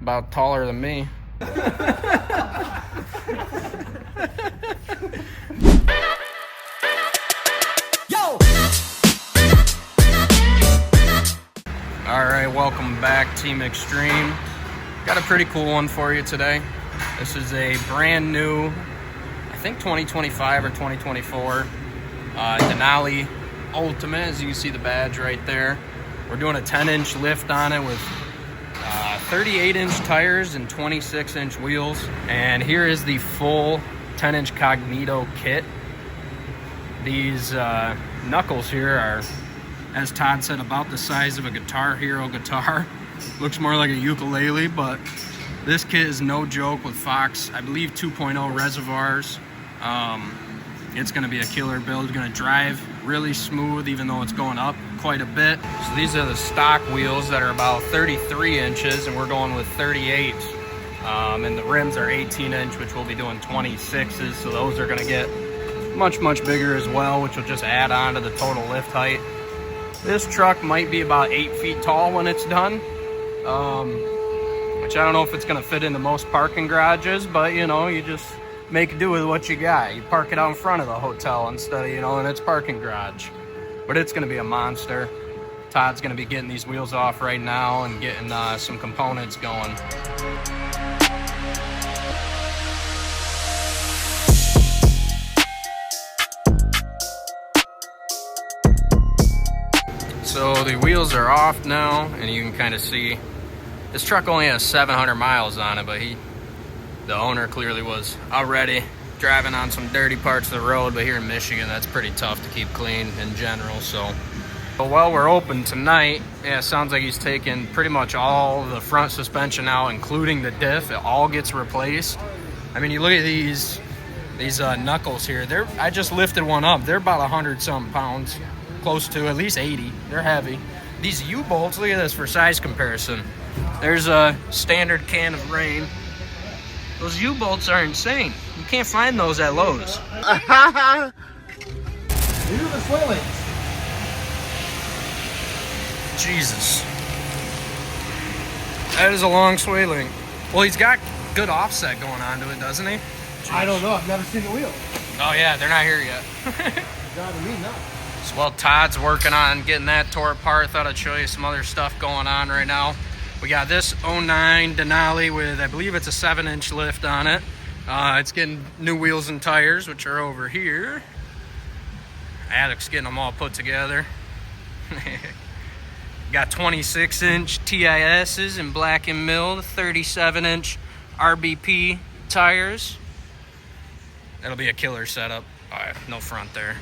About taller than me. Alright, welcome back, Team Xtreme. Got a pretty cool one for you today. This is a brand new, I think 2025 or 2024 Denali Ultimate. As you can see the badge right there. We're doing a 10-inch lift on it with 38-inch tires and 26-inch wheels. And here is the full 10-inch Cognito kit. These knuckles here are, as Todd said, about the size of a Guitar Hero guitar. Looks more like a ukulele, but this kit is no joke with Fox, I believe 2.0 reservoirs. It's going to be a killer build. It's going to drive really smooth, even though it's going up quite a bit. So these are the stock wheels that are about 33 inches, and we're going with 38. And the rims are 18-inch, which we'll be doing 26s. So those are going to get much bigger as well, which will just add on to the total lift height. This truck might be about 8 feet tall when it's done, which I don't know if it's going to fit into most parking garages, but you know, you just make do with what you got. You park it out in front of the hotel instead of, you know, in its parking garage. But it's going to be a monster. Todd's going to be getting these wheels off right now and getting some components going. So the wheels are off now, and you can kind of see this truck only has 700 miles on it, but the owner clearly was already driving on some dirty parts of the road. But here in Michigan, that's pretty tough to keep clean in general. So while we're open tonight, yeah, it sounds like he's taking pretty much all the front suspension out, including the diff. It all gets replaced. I mean, you look at these knuckles here. I just lifted one up. They're about 100-something pounds. Close to at least 80. They're heavy. These U-bolts, look at this for size comparison. There's a standard can of rain. Those U-bolts are insane. You can't find those at Lowe's. These are the swellings. Jesus. That is a long sway link. Well, he's got good offset going on to it, doesn't he? Jeez. I don't know. I've never seen the wheel. Oh, yeah. They're not here yet. Driving me nuts. So while Todd's working on getting that tore apart, thought I'd show you some other stuff going on right now. We got this 09 Denali with, I believe it's a 7-inch lift on it. It's getting new wheels and tires, which are over here. Addict's getting them all put together. Got 26-inch TISs in black and mill, 37-inch RBP tires. That'll be a killer setup. All right, no front there.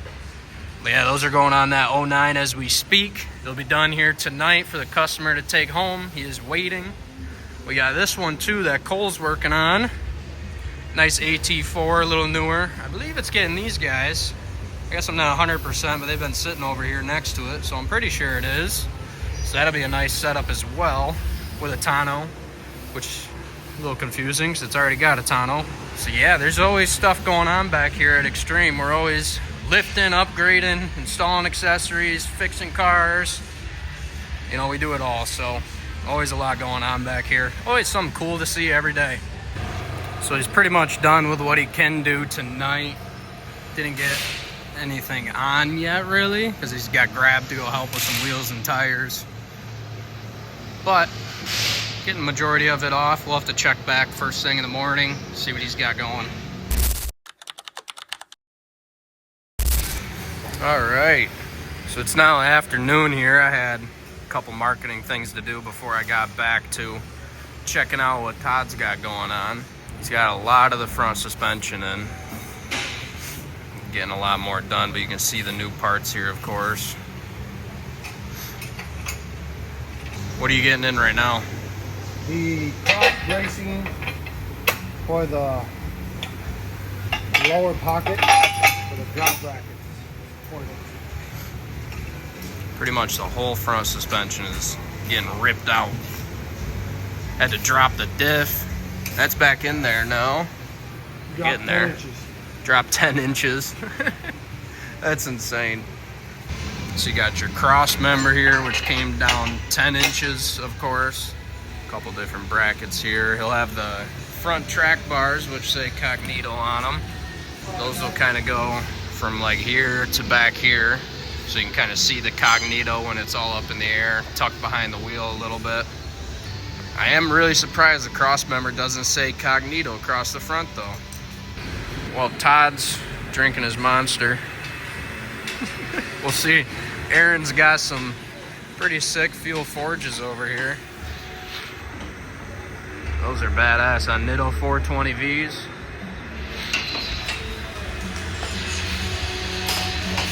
But yeah, those are going on that 09 as we speak. They'll be done here tonight for the customer to take home. He is waiting. We got this one too that Cole's working on. Nice AT4, a little newer. I believe it's getting these guys. I guess I'm not 100%, but they've been sitting over here next to it, so I'm pretty sure it is. So that'll be a nice setup as well with a tonneau, which is a little confusing because it's already got a tonneau. So yeah, there's always stuff going on back here at Xtreme. We're always lifting, upgrading, installing accessories, fixing cars. You know, we do it all, so always a lot going on back here. Always something cool to see every day. So he's pretty much done with what he can do tonight. Didn't get anything on yet, really, because he's got Grab to go help with some wheels and tires. But getting the majority of it off. We'll have to check back first thing in the morning, see what he's got going. All right, so it's now afternoon here. I had a couple marketing things to do before I got back to checking out what Todd's got going on. He's got a lot of the front suspension in, getting a lot more done, but you can see the new parts here, of course. What are you getting in right now? The top bracing for the lower pocket for the drop bracket. Pretty much the whole front suspension is getting ripped out. Had to drop the diff. That's back in there now. Getting there. Inches. Drop 10 inches. That's insane. So you got your cross member here, which came down 10 inches, of course. couple different brackets here. He'll have the front track bars, which say Cognito on them. Those will kind of go from like here to back here, so you can kind of see the Cognito when it's all up in the air, tucked behind the wheel a little bit. I am really surprised the cross member doesn't say Cognito across the front though. Well, Todd's drinking his Monster. We'll see. Aaron's got some pretty sick fuel forges over here. Those are badass on Nitto 420Vs.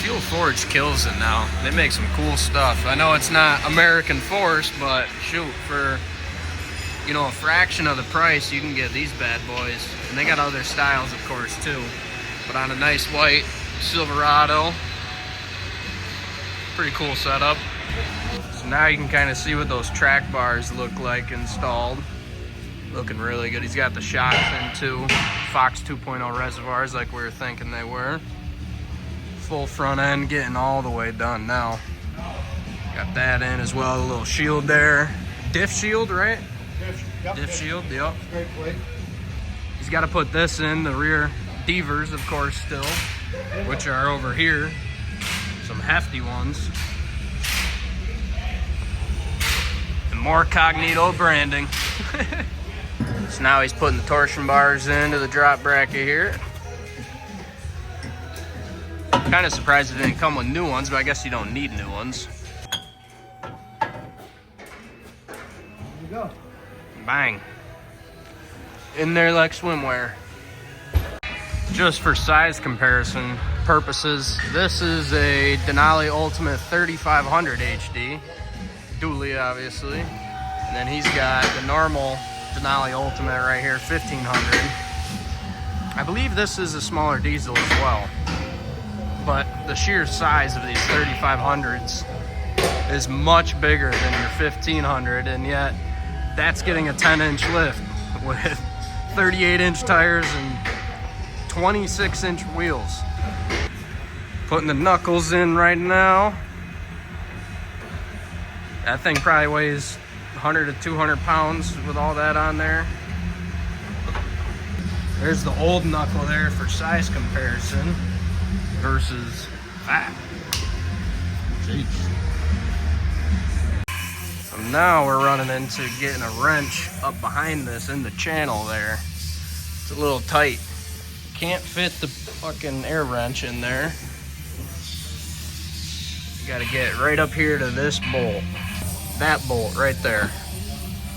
Fuel Forge kills it now. They make some cool stuff. I know it's not American forced, but shoot, for, you know, a fraction of the price, you can get these bad boys. And they got other styles, of course, too. But on a nice white Silverado, pretty cool setup. So now you can kind of see what those track bars look like installed. Looking really good. He's got the shocks in too. Fox 2.0 reservoirs like we were thinking they were. Full front end getting all the way done now. Got that in as well, a little shield there. Diff shield, right? Diff shield, yep. Great plate. He's got to put this in, the rear Devers, of course, still, which are over here. Some hefty ones. And more Cognito branding. So now he's putting the torsion bars into the drop bracket here. Kind of surprised it didn't come with new ones, but I guess you don't need new ones. There you go. Bang. In there like swimwear. Just for size comparison purposes, this is a Denali Ultimate 3500 HD. Dually, obviously. And then he's got the normal Denali Ultimate right here, 1500. I believe this is a smaller diesel as well. But the sheer size of these 3500s is much bigger than your 1500, and yet that's getting a 10-inch lift with 38-inch tires and 26-inch wheels. Putting the knuckles in right now. That thing probably weighs 100 to 200 pounds with all that on there. There's the old knuckle there for size comparison versus that. Jeez. So now we're running into getting a wrench up behind this in the channel there. It's a little tight. Can't fit the fucking air wrench in there. You gotta get right up here to this bolt. That bolt right there.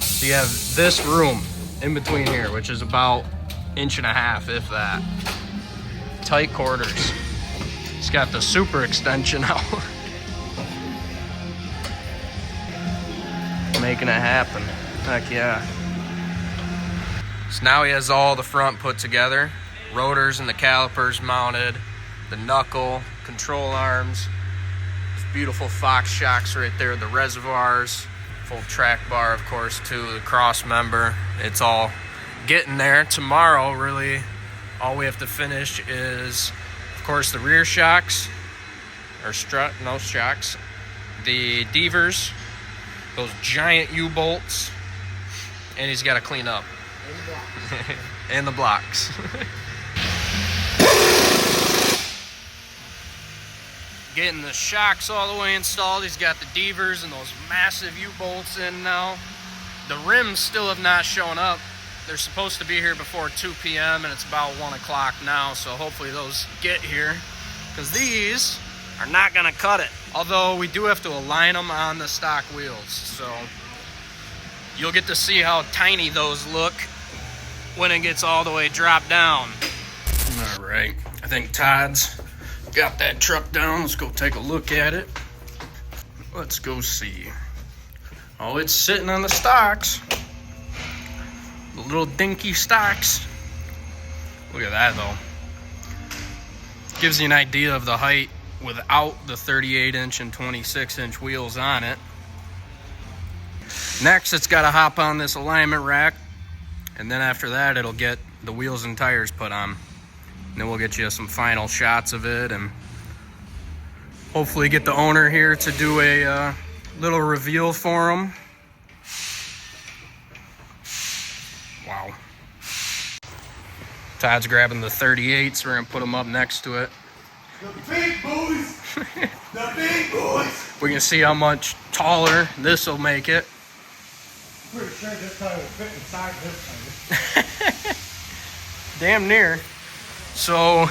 So you have this room in between here, which is about 1.5 inches, if that. Tight quarters. It's got the super extension out. Making it happen. Heck yeah. So now he has all the front put together. Rotors and the calipers mounted. The knuckle, control arms. Beautiful Fox shocks right there, the reservoirs, full track bar, of course, too, the cross member. It's all getting there. Tomorrow, really, all we have to finish is, of course, the rear shocks, or no shocks, the Devers, those giant U-bolts, and he's got to clean up. And the blocks. Getting the shocks all the way installed. He's got the Devers and those massive U-bolts in now. The rims still have not shown up. They're supposed to be here before 2 p.m. and it's about 1 o'clock now, so hopefully those get here, because these are not gonna cut it. Although we do have to align them on the stock wheels, so you'll get to see how tiny those look when it gets all the way dropped down. All right, I think Todd's got that truck down. Let's go take a look at it. Let's go see. Oh, it's sitting on the stocks. The little dinky stocks. Look at that though. Gives you an idea of the height without the 38-inch and 26-inch wheels on it. Next, it's got to hop on this alignment rack, and then after that, it'll get the wheels and tires put on. And then we'll get you some final shots of it and hopefully get the owner here to do a little reveal for him. Wow. Todd's grabbing the 38s. We're gonna put them up next to it. The big boys! The big boys! We can see how much taller this will make it. Pretty sure this tire will fit inside this tire. Damn near. So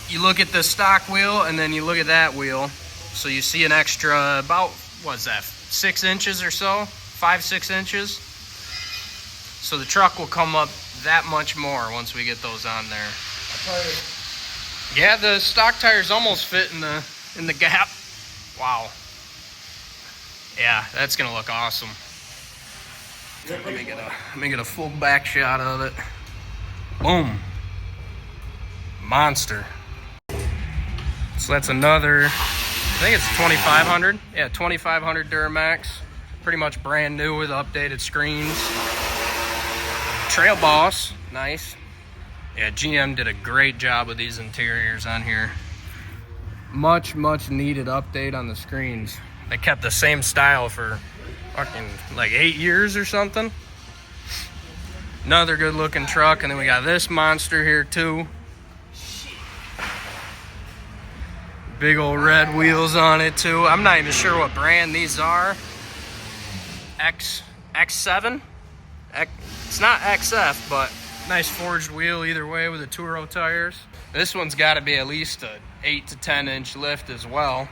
you look at the stock wheel and then you look at that wheel. So you see an extra about, what's that, 6 inches or so? 5-6 inches. So the truck will come up that much more once we get those on there. Yeah, the stock tires almost fit in the gap. Wow. Yeah, that's gonna look awesome. Let me get a full back shot of it. Boom. Monster. So that's another, I think it's 2500. Yeah, 2500 Duramax. Pretty much brand new with updated screens. Trail Boss, nice. Yeah, GM did a great job with these interiors on here. Much needed update on the screens. They kept the same style for fucking like 8 years or something. Another good looking truck, and then we got this monster here too. Big old red wheels on it too. I'm not even sure what brand these are. X7? It's not XF, but nice forged wheel either way with the Turo tires. This one's got to be at least a 8 to 10 inch lift as well.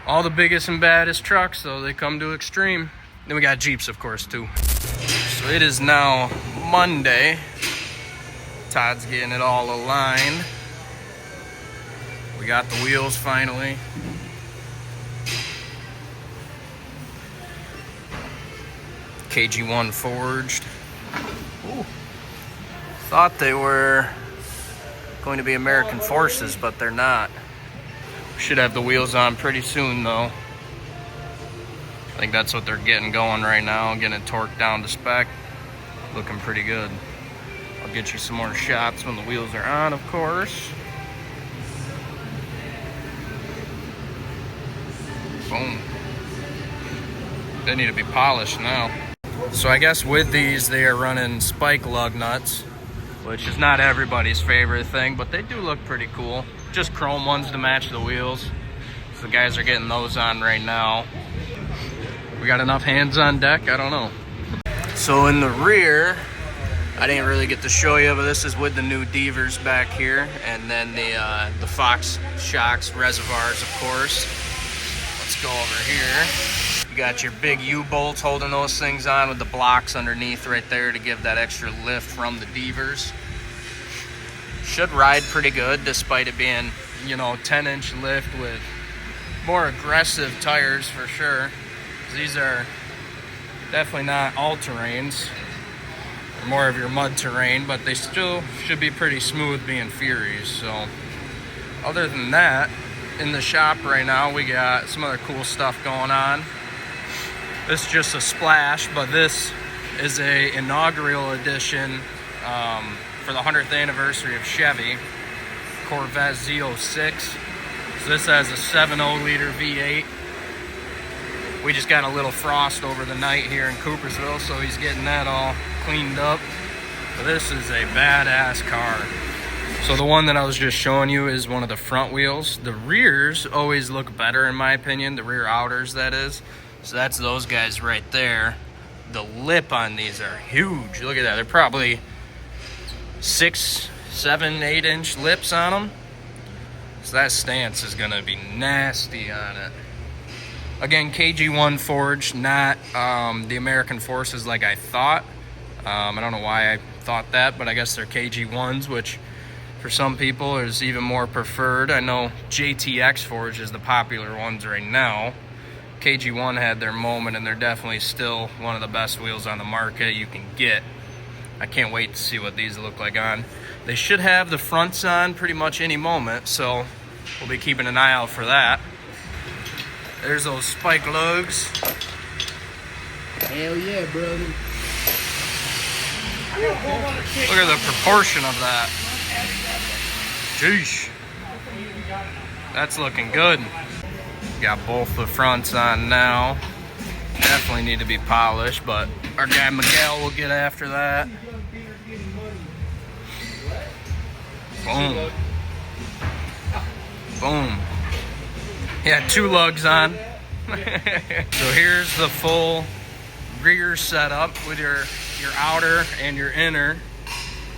All the biggest and baddest trucks, though, they come to Xtreme. Then we got Jeeps, of course, too. So it is now Monday. Todd's getting it all aligned. We got the wheels finally. KG1 Forged. Ooh. Thought they were going to be American Forces, but they're not. Should have the wheels on pretty soon, though. I think that's what they're getting going right now, getting it torqued down to spec. Looking pretty good. I'll get you some more shots when the wheels are on, of course. Boom. They need to be polished now. So I guess with these, they are running spike lug nuts, which is not everybody's favorite thing, but they do look pretty cool. Just chrome ones to match the wheels. So the guys are getting those on right now. We got enough hands on deck? I don't know. So in the rear, I didn't really get to show you, but this is with the new Devers back here, and then the Fox shocks reservoirs, of course. Let's go over here. You got your big U-bolts holding those things on with the blocks underneath right there to give that extra lift from the Devers. Should ride pretty good despite it being, 10-inch lift with more aggressive tires for sure. These are definitely not all-terrains. They're more of your mud terrain, but they still should be pretty smooth being Furies. So other than that, in the shop right now, we got some other cool stuff going on. This is just a splash, but this is a inaugural edition for the 100th anniversary of Chevy, Corvette Z06. So this has a 7.0 liter V8. We just got a little frost over the night here in Coopersville, so he's getting that all cleaned up. But this is a badass car. So the one that I was just showing you is one of the front wheels. The rears always look better in my opinion, the rear outers that is. So that's those guys right there. The lip on these are huge. Look at that. They're probably 6, 7, 8 inch lips on them. So that stance is gonna be nasty on it. Again, KG1 Forged, not the American Forces like I thought. I don't know why I thought that, but I guess they're KG1s, which for some people is even more preferred. I know JTX Forged is the popular ones right now. KG1 had their moment, and they're definitely still one of the best wheels on the market you can get. I can't wait to see what these look like on. They should have the fronts on pretty much any moment, so we'll be keeping an eye out for that. There's those spike lugs. Hell yeah, brother. Look at the proportion of that. Jeez. That's looking good. Got both the fronts on now. Definitely need to be polished, but Our guy Miguel will get after that. Boom. Boom. Yeah, 2 lugs on. So here's the full rear setup with your outer and your inner.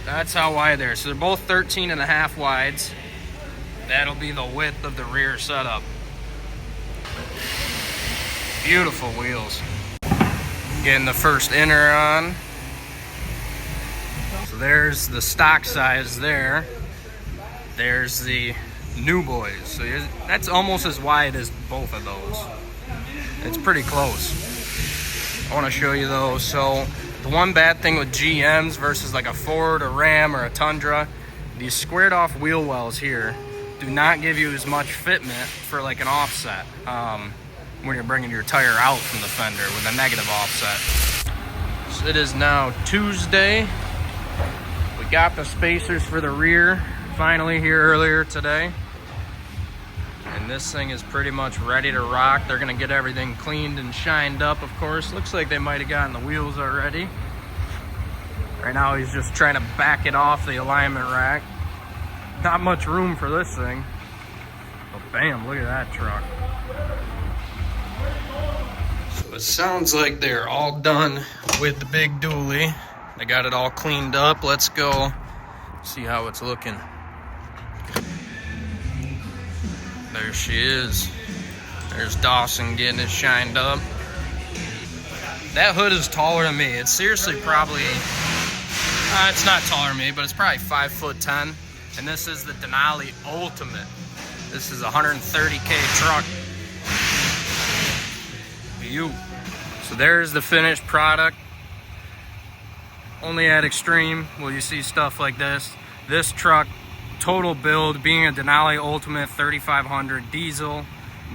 That's how wide they are. So they're both 13.5 wides. That'll be the width of the rear setup. Beautiful wheels. Getting the first inner on. So there's the stock size there. There's the new boys. So that's almost as wide as both of those. It's pretty close. I want to show you those. So the one bad thing with GMs versus like a Ford, a Ram, or a Tundra, these squared off wheel wells here do not give you as much fitment for like an offset when you're bringing your tire out from the fender with a negative offset. So it is now Tuesday. We got the spacers for the rear finally here earlier today. And this thing is pretty much ready to rock. They're gonna get everything cleaned and shined up, of course. Looks like they might have gotten the wheels already. Right now he's just trying to back it off the alignment rack. Not much room for this thing. But bam, look at that truck. So it sounds like they're all done with the big dually. They got it all cleaned up. Let's go see how it's looking. There she is. There's Dawson getting it shined up. That hood is taller than me. It's seriously probably, it's not taller than me, but it's probably 5'10". And this is the Denali Ultimate. This is a 130K truck. So there's the finished product. Only at Xtreme will you see stuff like this. This truck, total build, being a Denali Ultimate 3500 diesel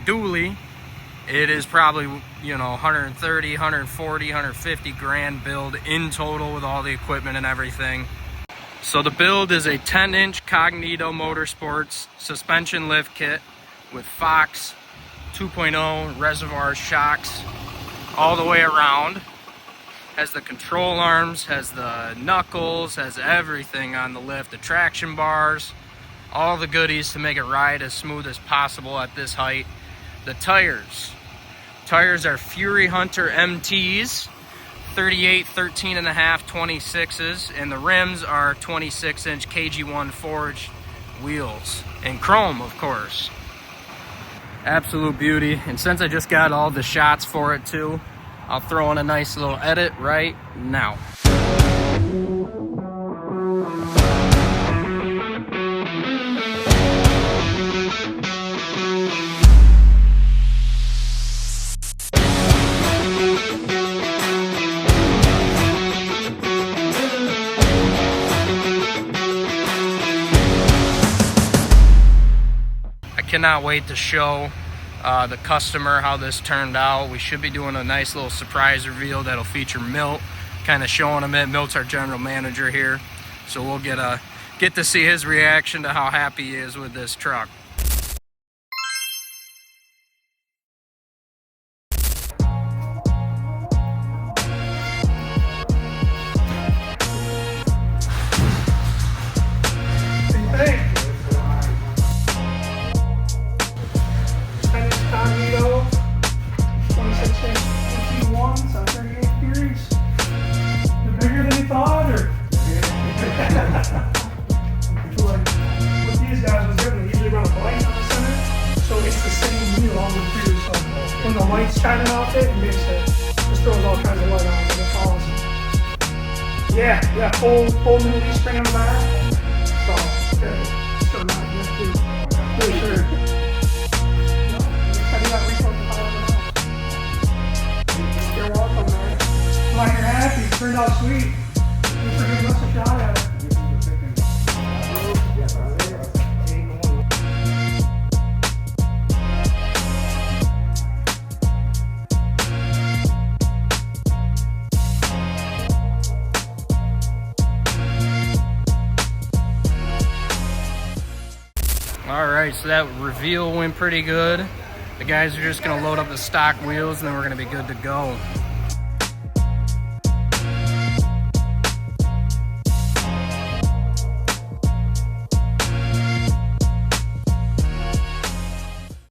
dually, it is probably, 130, 140, 150 grand build in total with all the equipment and everything. So the build is a 10-inch Cognito Motorsports suspension lift kit with Fox 2.0 reservoir shocks all the way around. Has the control arms, has the knuckles, has everything on the lift, the traction bars, all the goodies to make it ride as smooth as possible at this height. The tires are Fury Hunter MTs, 38, 13.5, 26s, and the rims are 26-inch KG1 Forged wheels, in chrome, of course. Absolute beauty. And since I just got all the shots for it too, I'll throw in a nice little edit right now. Cannot wait to show the customer how this turned out. We should be doing a nice little surprise reveal that'll feature Milt, kind of showing him it. Milt's our general manager here, so we'll get to see his reaction to how happy he is with this truck. When the light's shining off it, it makes it, just throws all kinds of light on it. It's awesome. Yeah, full new leaf spring on the back. So, good. So not just too. Really sure. I do that resource to fire on the house. You're welcome, man. Glad you're happy. It turned out sweet. Thanks for giving us a shot at it. Alright, so that reveal went pretty good. The guys are just going to load up the stock wheels and then we're going to be good to go.